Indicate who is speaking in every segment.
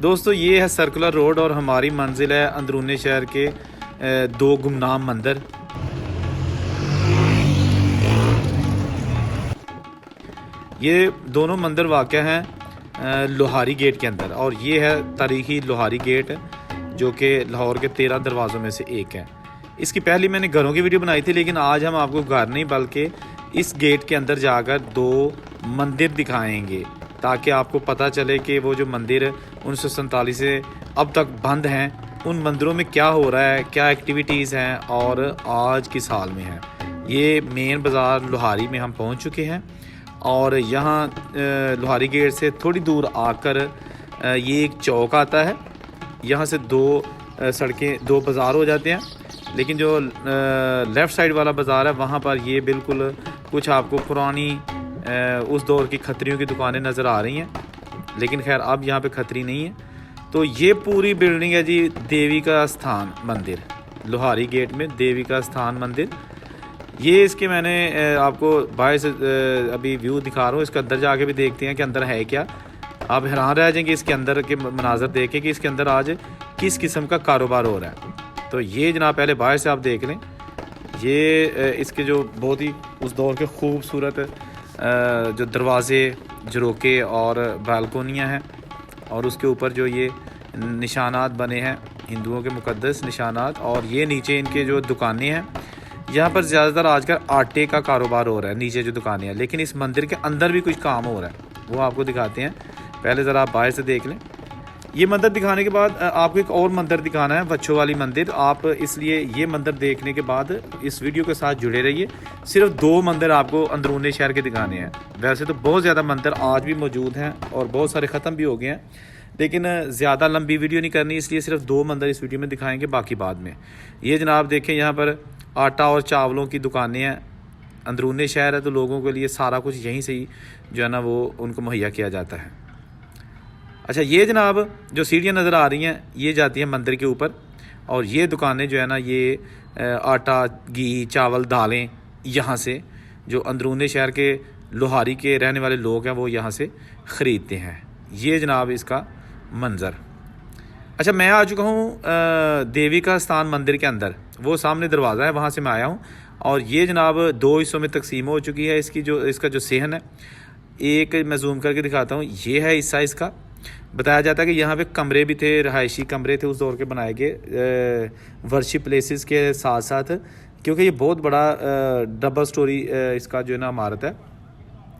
Speaker 1: दोस्तों ये है सर्कुलर रोड और हमारी मंजिल है अंदरूनी शहर के दो गुमनाम मंदिर। ये दोनों मंदिर वाक़ हैं लोहारी गेट के अंदर और ये है तारीख़ी लोहारी गेट जो कि लाहौर के 13 दरवाज़ों में से एक है। इसकी पहले मैंने घरों की वीडियो बनाई थी, लेकिन आज हम आपको घर नहीं बल्कि इस गेट के अंदर जाकर दो मंदिर दिखाएंगे ताकि आपको पता चले कि वो जो मंदिर 1947 से अब तक बंद हैं उन मंदिरों में क्या हो रहा है, क्या एक्टिविटीज़ हैं और आज किस हाल में है। ये मेन बाज़ार लोहारी में हम पहुंच चुके हैं और यहाँ लोहारी गेट से थोड़ी दूर आकर ये एक चौक आता है। यहाँ से दो सड़कें, दो बाज़ार हो जाते हैं, लेकिन जो लेफ़्ट साइड वाला बाज़ार है वहाँ पर ये बिल्कुल कुछ आपको पुरानी उस दौर की खत्रियों की दुकानें नज़र आ रही हैं, लेकिन खैर अब यहाँ पे खतरी नहीं है। तो ये पूरी बिल्डिंग है जी देवी का स्थान मंदिर, लोहारी गेट में देवी का स्थान मंदिर। ये इसके मैंने आपको बाहर से अभी व्यू दिखा रहा हूँ, इसके अंदर जाके भी देखते हैं कि अंदर है क्या। आप हैरान रह जाएंगे इसके अंदर के मनाजर देख के कि इसके अंदर आज किस किस्म का कारोबार हो रहा है। तो ये जनाब पहले बाहर से आप देख लें, ये इसके जो बहुत ही उस दौर के खूबसूरत जो दरवाज़े, झरोके और बालकोनियाँ हैं और उसके ऊपर जो ये निशानात बने हैं, हिंदुओं के मुक़द्दस निशानात। और ये नीचे इनके जो दुकानें हैं, यहाँ पर ज़्यादातर आजकल आटे का कारोबार हो रहा है नीचे जो दुकानें हैं, लेकिन इस मंदिर के अंदर भी कुछ काम हो रहा है, वो आपको दिखाते हैं। पहले ज़रा आप बाहर से देख लें। ये मंदिर दिखाने के बाद आपको एक और मंदिर दिखाना है, बच्चों वाली मंदिर। आप इसलिए ये मंदिर देखने के बाद इस वीडियो के साथ जुड़े रहिए। सिर्फ दो मंदिर आपको अंदरूनी शहर के दिखाने हैं। वैसे तो बहुत ज़्यादा मंदिर आज भी मौजूद हैं और बहुत सारे ख़त्म भी हो गए हैं, लेकिन ज़्यादा लंबी वीडियो नहीं करनी, इसलिए सिर्फ दो मंदिर इस वीडियो में दिखाएँगे, बाकी बाद में। ये जनाब देखें, यहाँ पर आटा और चावलों की दुकानें हैं। अंदरूनी शहर है तो लोगों के लिए सारा कुछ यहीं से ही जो है ना वो उनको मुहैया किया जाता है। अच्छा, ये जनाब जो सीढ़ियाँ नज़र आ रही हैं ये जाती हैं मंदिर के ऊपर, और ये दुकानें जो है ना ये आटा, घी, चावल, दालें यहाँ से जो अंदरूनी शहर के लोहारी के रहने वाले लोग हैं वो यहाँ से ख़रीदते हैं। ये जनाब इसका मंज़र। अच्छा, मैं आ चुका हूँ देवी का स्थान मंदिर के अंदर, वो सामने दरवाज़ा है वहाँ से मैं आया हूँ। और ये जनाब दो हिस्सों में तकसीम हो चुकी है इसका जो सेहन है। एक मैं जूम करके दिखाता हूँ, ये है हिस्सा इसका। बताया जाता है कि यहाँ पे कमरे भी थे, रहायशी कमरे थे उस दौर के बनाए गए वर्शिप प्लेसेस के साथ साथ, क्योंकि ये बहुत बड़ा डबल स्टोरी इसका जो है ना इमारत है।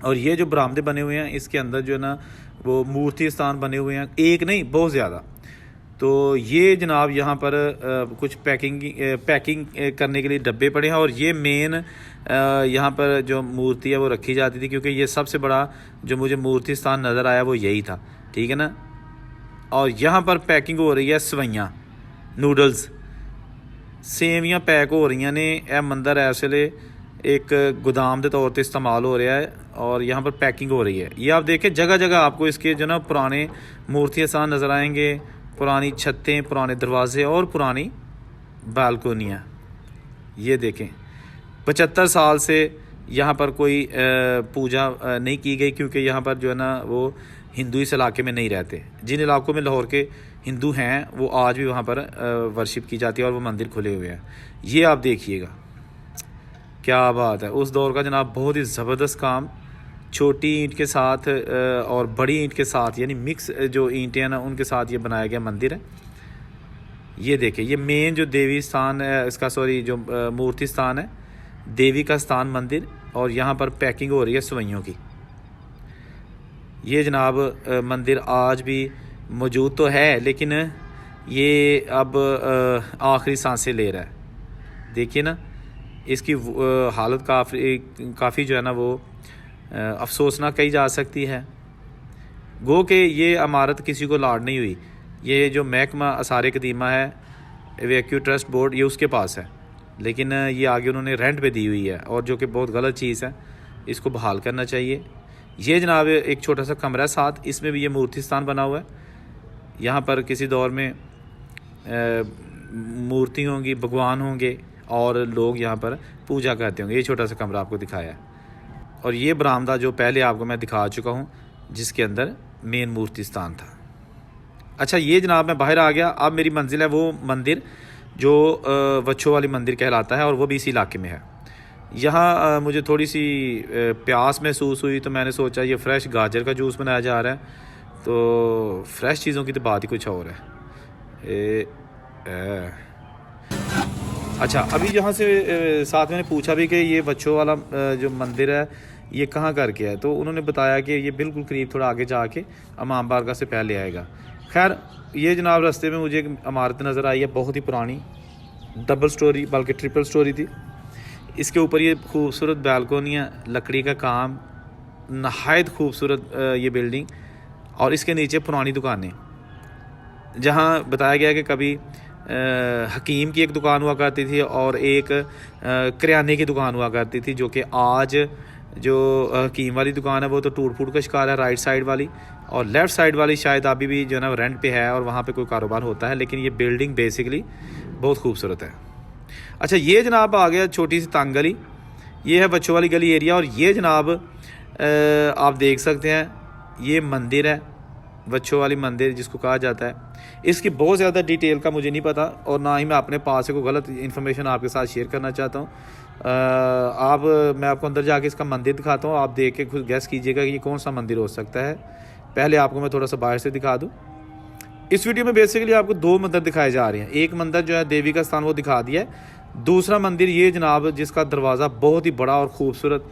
Speaker 1: और ये जो बरामदे बने हुए हैं इसके अंदर जो है ना वो मूर्ति स्थान बने हुए हैं, एक नहीं बहुत ज़्यादा। तो ये जनाब यहाँ पर कुछ पैकिंग करने के लिए डब्बे पड़े हैं। और ये मेन यहाँ पर जो मूर्ति है वो रखी जाती थी, क्योंकि ये सबसे बड़ा जो मुझे मूर्ति स्थान नज़र आया वो यही था, ठीक है ना। और यहाँ पर पैकिंग हो रही है सवैयाँ, नूडल्स, सेवियाँ पैक हो रही ने। यह मंदिर इस वेले एक गोदाम के तौर पर इस्तेमाल हो रहा है और यहाँ पर पैकिंग हो रही है। ये आप देखें जगह जगह आपको इसके जो ना पुराने मूर्ति स्थान नज़र आएंगे, पुरानी छतें, पुराने दरवाजे और पुरानी बालकोनियाँ। ये देखें 75 साल से यहाँ पर कोई पूजा नहीं की गई, क्योंकि यहाँ पर जो है ना वो हिंदू इस इलाके में नहीं रहते। जिन इलाकों में लाहौर के हिंदू हैं वो आज भी वहाँ पर वर्शिप की जाती है और वो मंदिर खुले हुए हैं। ये आप देखिएगा, क्या बात है। उस दौर का जनाब बहुत ही ज़बरदस्त काम, छोटी ईंट के साथ और बड़ी ईंट के साथ, यानी मिक्स जो ईंटें हैं ना उनके साथ ये बनाया गया मंदिर है। ये देखिए, ये मेन जो देवी स्थान है इसका, सॉरी जो मूर्ति स्थान है, देवी का स्थान मंदिर। और यहाँ पर पैकिंग हो रही है सवैयों की। ये जनाब मंदिर आज भी मौजूद तो है, लेकिन ये अब आखिरी सांसें ले रहा है। देखिए ना, इसकी हालत काफ़ी जो है ना वो अफसोसनाक कही जा सकती है। गो के ये इमारत किसी को लाड़ नहीं हुई। ये जो महकमा आसार कदीमा है, वैक्यू ट्रस्ट बोर्ड, ये उसके पास है, लेकिन ये आगे उन्होंने रेंट पे दी हुई है, और जो कि बहुत गलत चीज़ है, इसको बहाल करना चाहिए। ये जनाब एक छोटा सा कमरा है साथ, इसमें भी ये मूर्ति स्थान बना हुआ है। यहाँ पर किसी दौर में मूर्ति होंगी, भगवान होंगे और लोग यहाँ पर पूजा करते होंगे। ये छोटा सा कमरा आपको दिखाया है। और ये बरामदा जो पहले आपको मैं दिखा चुका हूँ, जिसके अंदर मेन मूर्ति स्थान था। अच्छा ये जनाब मैं बाहर आ गया। अब मेरी मंजिल है वो मंदिर जो वच्छो वाली मंदिर कहलाता है और वो भी इसी इलाके में है। यहाँ मुझे थोड़ी सी प्यास महसूस हुई तो मैंने सोचा ये फ़्रेश गाजर का जूस बनाया जा रहा है, तो फ़्रेश चीज़ों की तो बात ही कुछ और है। अच्छा अभी यहाँ से साथ मैंने पूछा भी कि ये वच्छो वाला जो मंदिर है ये कहाँ करके है, तो उन्होंने बताया कि ये बिल्कुल करीब थोड़ा आगे जाके इमाम बारगाह से पहले आएगा। खैर ये जनाब रास्ते में मुझे एक इमारत नज़र आई है, बहुत ही पुरानी, डबल स्टोरी बल्कि ट्रिपल स्टोरी थी। इसके ऊपर ये खूबसूरत बैल्कोनियाँ, लकड़ी का काम, नहायत खूबसूरत ये बिल्डिंग, और इसके नीचे पुरानी दुकानें, जहाँ बताया गया कि कभी हकीम की एक दुकान हुआ करती थी और एक किराने की दुकान हुआ करती थी, जो कि आज जो हकीम वाली दुकान है वो तो टूट फूट का शिकार है राइट साइड वाली, और लेफ़्ट साइड वाली शायद अभी भी जो है ना रेंट पे है और वहाँ पे कोई कारोबार होता है, लेकिन ये बिल्डिंग बेसिकली बहुत खूबसूरत है। अच्छा ये जनाब आ गया छोटी सी तंग गली, ये है वच्छो वाली गली एरिया, और ये जनाब आप देख सकते हैं ये मंदिर है, वच्छो वाली मंदिर जिसको कहा जाता है। इसकी बहुत ज़्यादा डिटेल का मुझे नहीं पता और ना ही मैं अपने पास से कोई गलत इन्फॉर्मेशन आपके साथ शेयर करना चाहता हूँ। मैं आपको अंदर जाके इसका मंदिर दिखाता हूँ, आप देख के खुद गैस कीजिएगा कि ये कौन सा मंदिर हो सकता है। पहले आपको मैं थोड़ा सा बाहर से दिखा दूँ। इस वीडियो में बेसिकली आपको दो मंदिर दिखाए जा रहे हैं। एक मंदिर जो है देवी का स्थान वो दिखा दिया है, दूसरा मंदिर ये जनाब जिसका दरवाज़ा बहुत ही बड़ा और ख़ूबसूरत,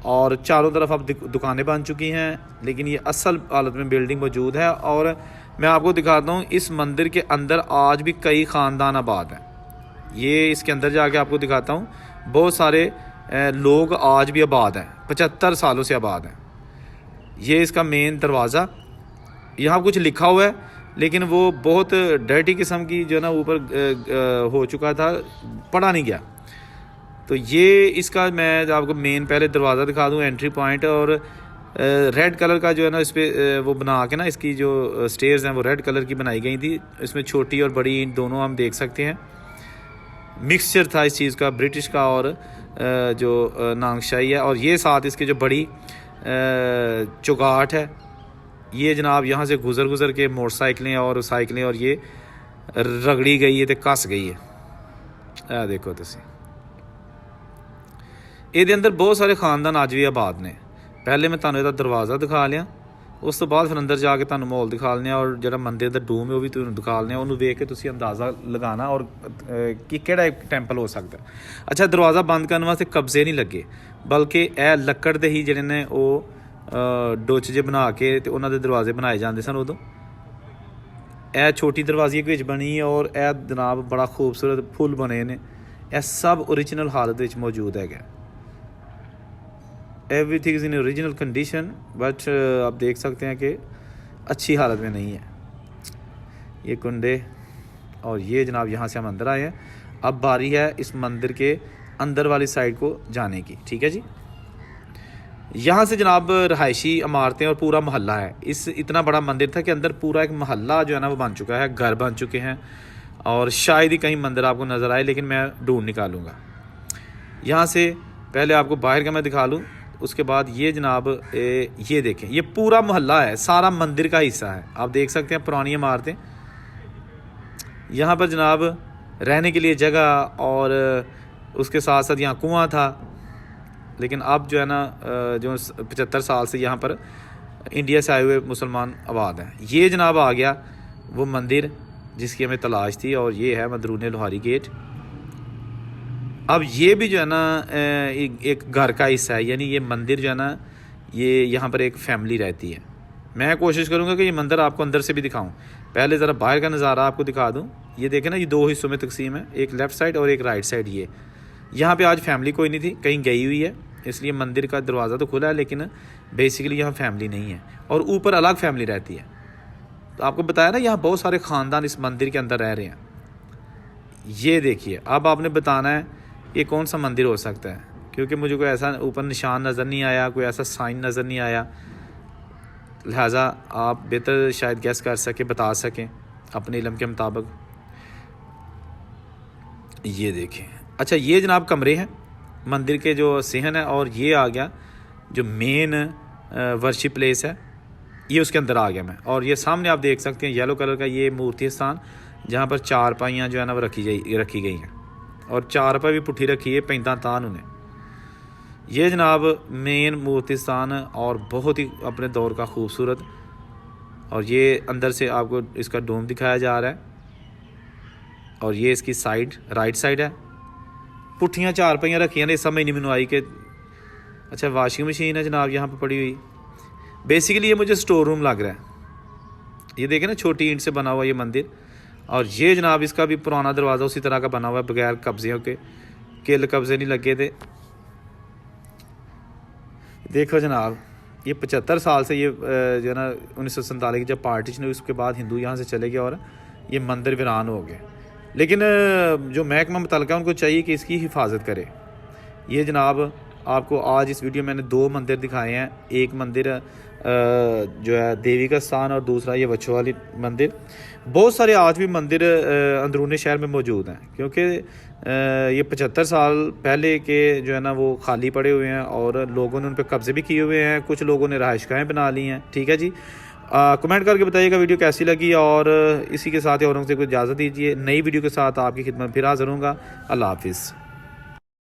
Speaker 1: और चारों तरफ अब दुकानें बन चुकी हैं, लेकिन ये असल हालत में बिल्डिंग मौजूद है। और मैं आपको दिखाता हूँ इस मंदिर के अंदर आज भी कई ख़ानदान आबाद हैं। ये इसके अंदर जाके आपको दिखाता हूँ, बहुत सारे लोग आज भी आबाद हैं, 75 सालों से आबाद हैं। ये इसका मेन दरवाज़ा, यहाँ कुछ लिखा हुआ है लेकिन वो बहुत डर्टी किस्म की जो है ना ऊपर हो चुका था, पढ़ा नहीं गया। तो ये इसका मैं आपको मेन पहले दरवाज़ा दिखा दूँ, एंट्री पॉइंट, और रेड कलर का जो है ना इस पर वो बना के ना इसकी जो स्टेयर्स हैं वो रेड कलर की बनाई गई थी। इसमें छोटी और बड़ी दोनों हम देख सकते हैं, मिक्सचर था इस चीज़ का, ब्रिटिश का और जो नांगशाही है। और ये साथ इसकी जो बड़ी चौगाट है, ये जनाब यहाँ से गुज़र के मोटरसाइकिलें और साइकिलें और ये रगड़ी गई है तो कस गई है। देखो तुसी ਇਹਦੇ अंदर बहुत सारे खानदान अज भी आबाद ने। पहले मैं ਤੁਹਾਨੂੰ ਇਹਦਾ दरवाज़ा दिखा लिया, उस तो बाद फिर अंदर जाके ਤੁਹਾਨੂੰ माहौल दिखा लें और जो मंदिर का डूम है वो भी ਤੁਹਾਨੂੰ दिखा लें। उन्होंने वेख के तुसी अंदाज़ा लगाना और कि ਕਿਹੜਾ टैंपल हो सकता। अच्छा दरवाज़ा बंद करने वास्ते कब्जे नहीं लगे, बल्कि ਇਹ ਲੱਕੜ ਦੇ ਹੀ ਜਿਹੜੇ ਨੇ ਉਹ डुच जे बना के तो उन्होंने दरवाजे बनाए जाते सन उदों। यह छोटी दरवाजे के बनी और यह जनाब बड़ा खूबसूरत फुल बने ने, यह सब ओरिजिनल हालत में मौजूद है। Everything is in original condition, but आप देख सकते हैं कि अच्छी हालत में नहीं है ये कुंडे। और ये जनाब यहाँ से हम अंदर आए हैं, अब बारी है इस मंदिर के अंदर वाली साइड को जाने की। ठीक है जी, यहाँ से जनाब रहायशी इमारतें और पूरा मोहल्ला है। इस इतना बड़ा मंदिर था कि अंदर पूरा एक मोहल्ला जो है ना वो बन चुका है, घर बन चुके हैं, और शायद ही कहीं मंदिर आपको नज़र आए, लेकिन मैं ढूंढ निकालूंगा। यहाँ से पहले आपको बाहर का मैं दिखा लूँ, उसके बाद ये जनाब ये देखें, ये पूरा मोहल्ला है, सारा मंदिर का हिस्सा है। आप देख सकते हैं पुरानी इमारतें, यहाँ पर जनाब रहने के लिए जगह और उसके साथ साथ यहाँ कुआँ था, लेकिन अब जो है ना जो 75 साल से यहाँ पर इंडिया से आए हुए मुसलमान आबाद हैं। ये जनाब आ गया वो मंदिर जिसकी हमें तलाश थी, और ये है मदरून लोहारी गेट। अब ये भी जो है ना एक घर का हिस्सा है, यानी ये मंदिर जो है ना ये यहाँ पर एक फैमिली रहती है। मैं कोशिश करूँगा कि ये मंदिर आपको अंदर से भी दिखाऊँ। पहले ज़रा बाहर का नज़ारा आपको दिखा दूँ। ये देखें ना, ये दो हिस्सों में तकसीम है, एक लेफ़्ट साइड और एक राइट साइड। ये यहाँ पे आज फैमिली कोई नहीं थी, कहीं गई हुई है, इसलिए मंदिर का दरवाज़ा तो खुला है, लेकिन बेसिकली यहाँ फैमिली नहीं है, और ऊपर अलग फैमिली रहती है। तो आपको बताया ना यहाँ बहुत सारे ख़ानदान इस मंदिर के अंदर रह रहे हैं। ये देखिए, अब आपने बताना है ये कौन सा मंदिर हो सकता है, क्योंकि मुझे कोई ऐसा ऊपर निशान नज़र नहीं आया, कोई ऐसा साइन नज़र नहीं आया, लिहाजा आप बेहतर शायद गैस कर सकें, बता सकें अपने इल्म के मुताबिक। ये देखें, अच्छा ये जनाब कमरे हैं मंदिर के जो सहन है, और ये आ गया जो मेन वर्शिप प्लेस है। ये उसके अंदर आ गया मैं। और ये सामने आप देख सकते हैं येलो कलर का ये मूर्ति स्थान, जहाँ पर चारपाइयाँ जो है ना वो रखी गई हैं, और चारपाई भी पुट्ठी रखी है, पैंता तान उन्हें। ये जनाब मेन मूर्ति स्थान और बहुत ही अपने दौर का खूबसूरत। और ये अंदर से आपको इसका डोम दिखाया जा रहा है, और ये इसकी साइड राइट साइड है। पुट्ठियाँ चारपाइयाँ रखी हैं, समझ नहीं मैनू आई कि अच्छा वाशिंग मशीन है जनाब यहाँ पर पड़ी हुई। बेसिकली ये मुझे स्टोर रूम लग रहा है। ये देखें ना छोटी ईंट से बना हुआ ये मंदिर। और ये जनाब इसका भी पुराना दरवाज़ा उसी तरह का बना हुआ है, बगैर कब्ज़ियों के, किल कब्ज़े नहीं लगे थे। देखो जनाब ये 75 साल से ये जो है ना 1947 की जब पार्टीशन हुई उसके बाद हिंदू यहाँ से चले गए और ये मंदिर वीरान हो गए। लेकिन जो महकमा मुतल्लिका उनको चाहिए कि इसकी हिफाजत करे। ये जनाब आपको आज इस वीडियो में मैंने 2 मंदिर दिखाए हैं। एक मंदिर जो है देवी का स्थान और दूसरा ये वच्छो वाली मंदिर। बहुत सारे आज भी मंदिर अंदरूनी शहर में मौजूद हैं, क्योंकि ये 75 साल पहले के जो है ना वो खाली पड़े हुए हैं और लोगों ने उन पर कब्जे भी किए हुए हैं। कुछ लोगों ने रहायशगाहें बना ली हैं। ठीक है जी, कमेंट करके बताइएगा वीडियो कैसी लगी, और इसी के साथ ही औरों से कुछ इजाज़त दीजिए। नई वीडियो के साथ आपकी खिदमत फिर हाज़िर होऊंगा। अल्लाह हाफिज़।